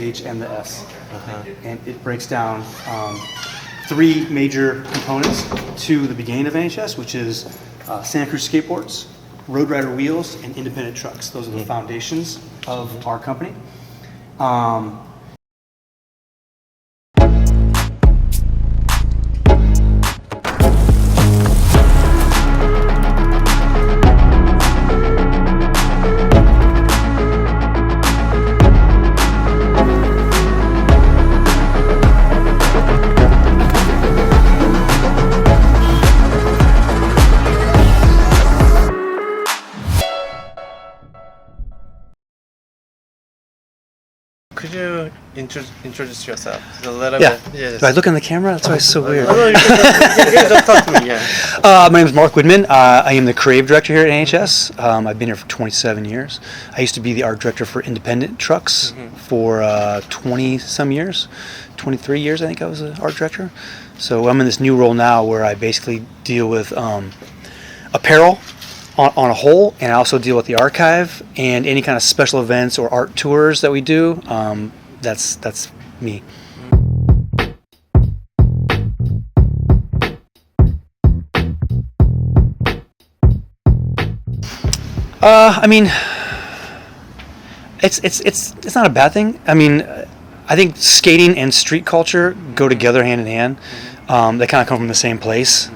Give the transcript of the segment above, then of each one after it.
H, and the S. And it breaks down three major components to the beginning of NHS, which is Santakruz skateboards, road rider wheels, and independent trucks. Those are the foundations of our company. Could you introduce yourself a little Yeah. bit? Yes. Do I look in the camera? That's why it's so weird. No, you can just talk to me, yeah. My name is Mark Widmannel. I am the creative director here at NHS. I've been here for 27 years. I used to be the art director for independent trucks for 20-some years. 23 years, I think I was the art director. So I'm in this new role now where I basically deal with apparel on a whole, and I also deal with the archive and any kind of special events or art tours that we do. That's me. I mean, it's not a bad thing. I mean, I think skating and street culture go together hand in hand. They kind of come from the same place.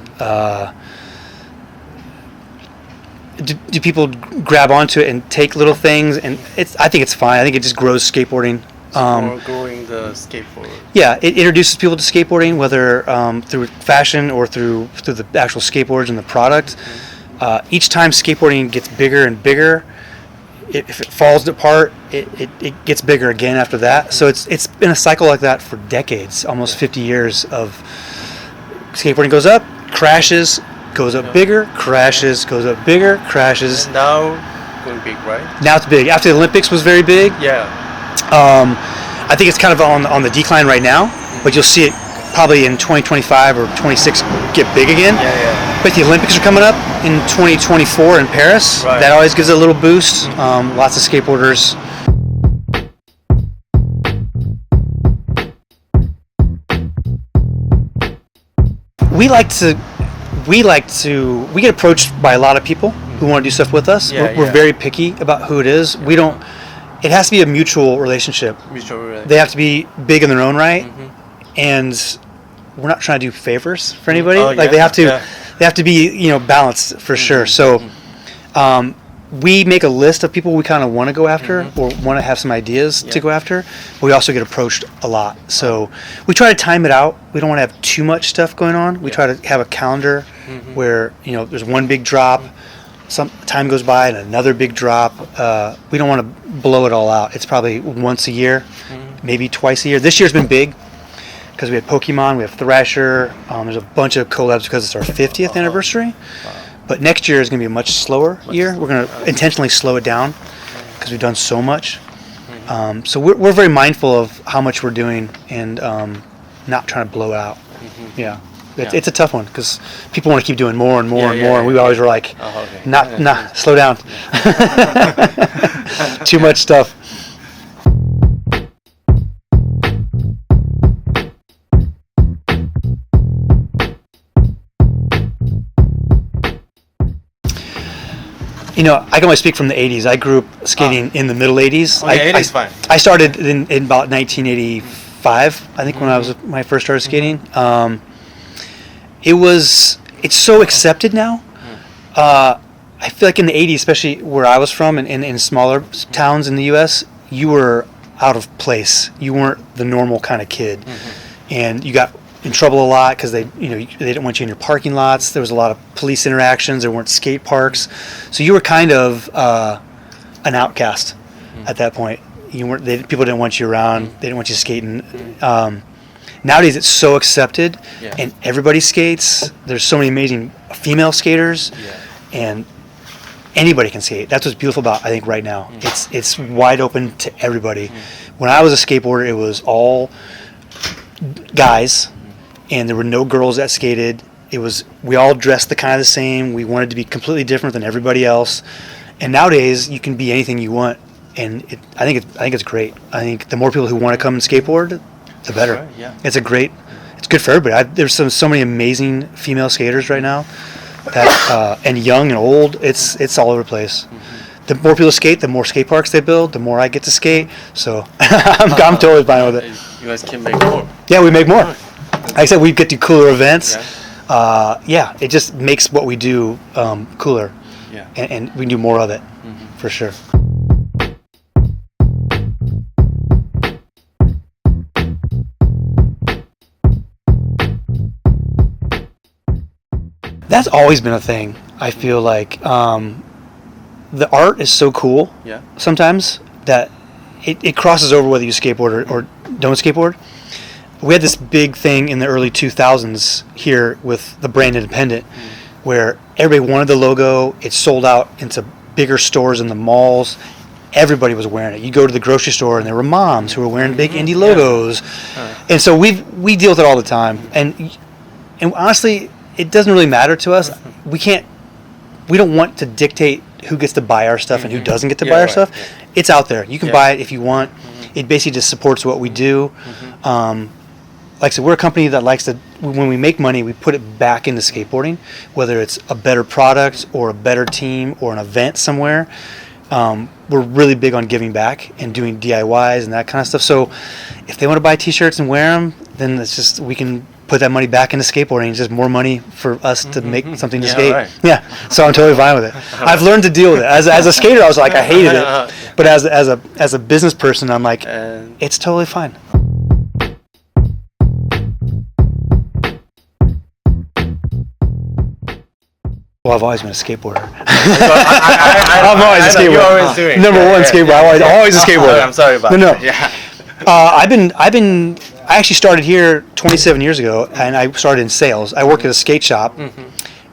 Do people grab onto it and take little things? And I think it's fine. I think it just grows skateboarding. Or growing the skateboard. Yeah, it introduces people to skateboarding, whether through fashion or through the actual skateboards and the product. Each time skateboarding gets bigger and bigger, if it falls apart, it gets bigger again after that. So it's been a cycle like that for decades, almost 50 years of skateboarding goes up, crashes, goes up bigger, crashes, goes up bigger, crashes. And now going big, right? Now it's big. After the Olympics was very big. Yeah. I think it's kind of on the decline right now, but you'll see it probably in 2025 or 26 get big again. Yeah. But the Olympics are coming up in 2024 in Paris. Right. That always gives it a little boost. Lots of skateboarders. We get approached by a lot of people who want to do stuff with us. We're very picky about who it is. It has to be a mutual relationship. They have to be big in their own right, and we're not trying to do favors for anybody. They have to be balanced for sure. So we make a list of people we kind of want to go after or want to have some ideas to go after. But we also get approached a lot. So we try to time it out. We don't want to have too much stuff going on. We try to have a calendar where there's one big drop, some time goes by and another big drop. We don't want to blow it all out. It's probably once a year, maybe twice a year. This year's been big because we had Pokemon, we have Thrasher. There's a bunch of collabs because it's our 50th anniversary. But next year is going to be a much slower year. We're going to intentionally slow it down because we've done so much. So we're very mindful of how much we're doing and not trying to blow it out. Yeah. It's a tough one because people want to keep doing more and more and more. And we always were like, nah, slow down. Too much stuff. I can only speak from the 80s. I grew up skating in the middle 80s. '80s fine. I started in about 1985, I think, when when I first started skating. It's so accepted now. I feel like in the 80s, especially where I was from and in smaller towns in the U.S., you were out of place. You weren't the normal kind of kid. And you got in trouble a lot because they didn't want you in your parking lots. There was a lot of police interactions. There weren't skate parks, so you were kind of an outcast at that point. People didn't want you around. They didn't want you skating. Nowadays, it's so accepted, and everybody skates. There's so many amazing female skaters, and anybody can skate. That's what's beautiful about, I think, right now. It's wide open to everybody. When I was a skateboarder, it was all guys, and there were no girls that skated. We all dressed the same. We wanted to be completely different than everybody else. And nowadays, you can be anything you want and I think it's great. I think the more people who want to come and skateboard, the better. Right, yeah. It's good for everybody. There's so many amazing female skaters right now, that and young and old. It's all over the place. The more people skate, the more skate parks they build, the more I get to skate. So I'm totally fine with it. You guys can make more. Yeah, we make more. Like I said, we get to cooler events. Yeah. It just makes what we do cooler. Yeah. And we can do more of it, for sure. That's always been a thing. I feel like the art is so cool. Yeah. Sometimes that it crosses over whether you skateboard or don't skateboard. We had this big thing in the early 2000s here with the brand Independent, where everybody wanted the logo. It sold out into bigger stores in the malls. Everybody was wearing it. You go to the grocery store and there were moms who were wearing big indie logos. And so we deal with it all the time. And honestly, it doesn't really matter to us. We don't want to dictate who gets to buy our stuff and who doesn't get to buy our stuff. It's out there. You can buy it if you want. It basically just supports what we do. Like I said, we're a company that likes to, when we make money, we put it back into skateboarding, whether it's a better product or a better team or an event somewhere. We're really big on giving back and doing DIYs and that kind of stuff. So if they want to buy t-shirts and wear them, then it's just, we can put that money back into skateboarding. It's just more money for us to make something to skate. Right. Yeah, so I'm totally fine with it. I've learned to deal with it. As a skater, I was like, I hated it. But as a business person, I'm like, it's totally fine. Well, I've always been a skateboarder. I'm always a skateboarder. You're always doing. Number one skateboarder. Always a skateboarder. I'm sorry about that. Yeah. I actually started here 27 years ago, and I started in sales. I worked at a skate shop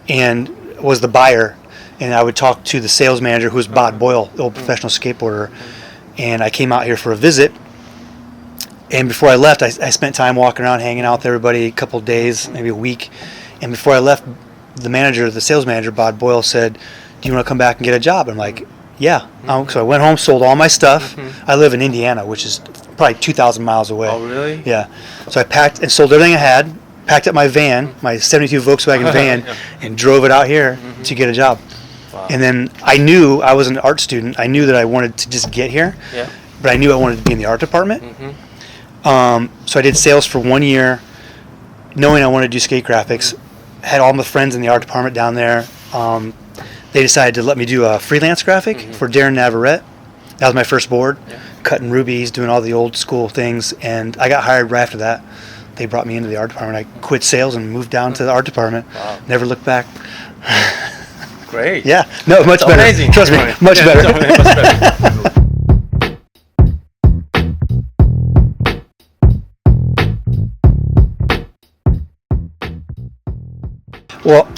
and was the buyer, and I would talk to the sales manager, who was Bob Boyle, the old professional skateboarder, and I came out here for a visit. And before I left, I spent time walking around, hanging out with everybody, a couple of days, maybe a week. And before I left, the sales manager, Bob Boyle, said, "Do you want to come back and get a job?" I'm like, "Yeah." So I went home, sold all my stuff. I live in Indiana, which is probably 2,000 miles away. Oh, really? Yeah. So I packed and sold everything I had, packed up my van, my 72 Volkswagen van, and drove it out here to get a job. Wow. And then I knew I was an art student. I knew that I wanted to just get here, but I knew I wanted to be in the art department. So I did sales for 1 year, knowing I wanted to do skate graphics. Had all my friends in the art department down there. They decided to let me do a freelance graphic for Darren Navarrete. That was my first board, cutting rubies, doing all the old school things, and I got hired right after that. They brought me into the art department. I quit sales and moved down to the art department. Wow. Never looked back. Great. Yeah. No, much better. Amazing. Trust me, much better. Much better. Well,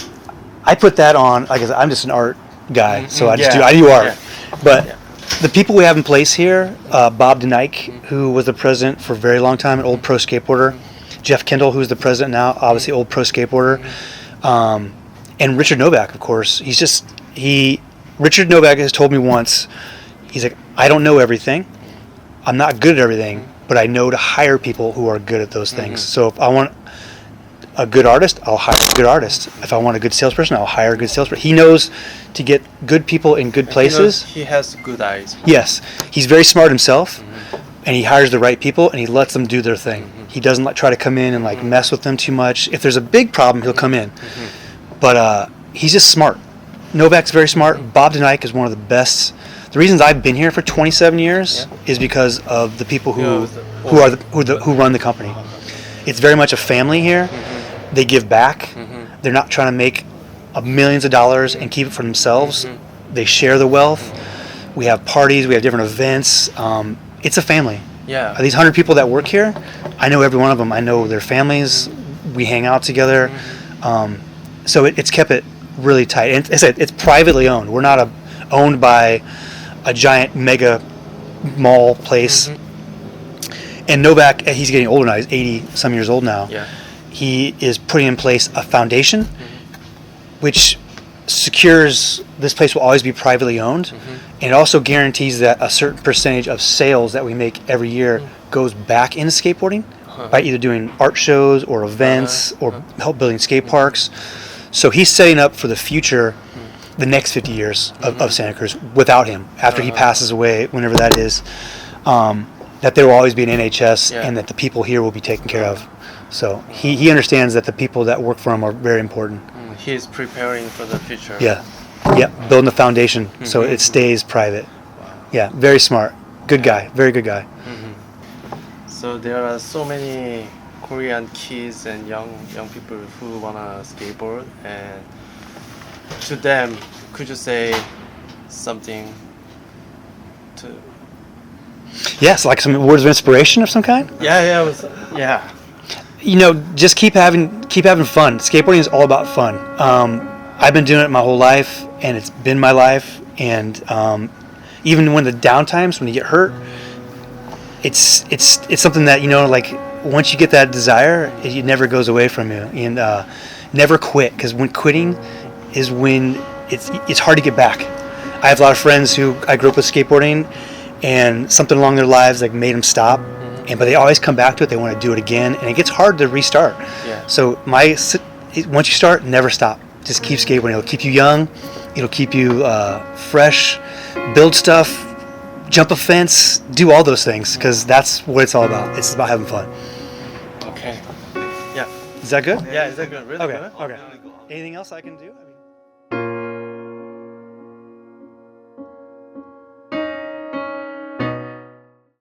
I put that on, like I said, I'm just an art guy, so I do art. But the people we have in place here, Bob DeNike, who was the president for a very long time, an old pro skateboarder. Jeff Kendall, who's the president now, obviously old pro skateboarder. And Richard Novak, of course. Richard Novak has told me once, he's like, I don't know everything. I'm not good at everything, but I know to hire people who are good at those things. So if I want a good artist, I'll hire a good artist. If I want a good salesperson, I'll hire a good salesperson. He knows to get good people in good places. He has good eyes. Yes. He's very smart himself, and he hires the right people, and he lets them do their thing. He doesn't try to come in and mess with them too much. If there's a big problem, he'll come in. But he's just smart. Novak's very smart. Bob DeNike is one of the best. The reasons I've been here for 27 years is because of the people who run the company. It's very much a family here. They give back. They're not trying to make millions of dollars and keep it for themselves. They share the wealth. We have parties. We have different events. It's a family. Yeah. These 100 people that work here, I know every one of them. I know their families. We hang out together. So it's kept it really tight. And I said, it's privately owned. We're not owned by a giant mega mall place. And Novak, he's getting older now. He's 80-some years old now. Yeah. He is putting in place a foundation, which secures this place will always be privately owned, and it also guarantees that a certain percentage of sales that we make every year goes back into skateboarding by either doing art shows or events or help building skate parks. So he's setting up for the future, the next 50 years of Santa Cruz without him, after he passes away, whenever that is, that there will always be an NHS and that the people here will be taken care of. So he understands that the people that work for him are very important. He's preparing for the future. Yeah, building the foundation so it stays private. Yeah, very smart. Good guy, very good guy. So there are so many Korean kids and young people who wanna skateboard, and to them, could you say something to? Yes, like some words of inspiration of some kind. Yeah. You know, just keep having fun. Skateboarding is all about fun. I've been doing it my whole life, and it's been my life. And even when the downtimes, when you get hurt, it's something that, you know, like once you get that desire, it never goes away from you. And never quit, because when quitting is when it's hard to get back. I have a lot of friends who I grew up with skateboarding, and something along their lives like made them stop. But they always come back to it. They want to do it again, and it gets hard to restart. Yeah. So once you start, never stop. Just keep skateboarding. It'll keep you young. It'll keep you fresh. Build stuff, jump a fence, do all those things, because that's what it's all about. It's about having fun. Okay. Yeah. Is that good? Yeah, is that good? Really Okay. good? Okay. Anything else I can do?